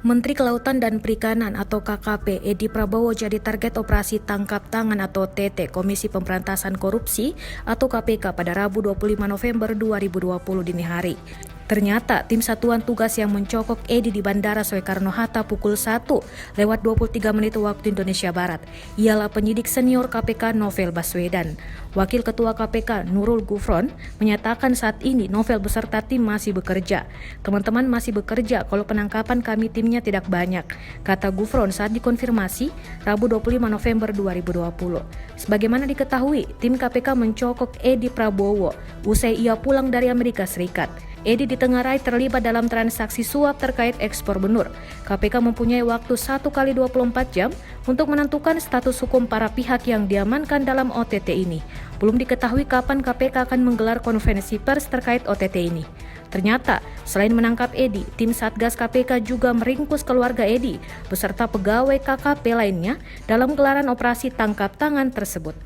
Menteri Kelautan dan Perikanan atau KKP Edi Prabowo jadi target operasi tangkap tangan atau OTT Komisi Pemberantasan Korupsi atau KPK pada Rabu 25 November 2020 dini hari. Ternyata tim satuan tugas yang mencokok Edi di Bandara Soekarno-Hatta pukul 1:23 waktu Indonesia Barat ialah penyidik senior KPK Novel Baswedan. Wakil Ketua KPK Nurul Gufron menyatakan saat ini Novel beserta tim masih bekerja. Teman-teman masih bekerja kalau penangkapan kami timnya tidak banyak, kata Gufron saat dikonfirmasi Rabu 25 November 2020. Sebagaimana diketahui, tim KPK mencokok Edi Prabowo usai ia pulang dari Amerika Serikat. Edi ditengarai terlibat dalam transaksi suap terkait ekspor benur. KPK mempunyai waktu 1 kali 24 jam untuk menentukan status hukum para pihak yang diamankan dalam OTT ini. Belum diketahui kapan KPK akan menggelar konferensi pers terkait OTT ini. Ternyata, selain menangkap Edi, tim Satgas KPK juga meringkus keluarga Edi beserta pegawai KKP lainnya dalam gelaran operasi tangkap tangan tersebut.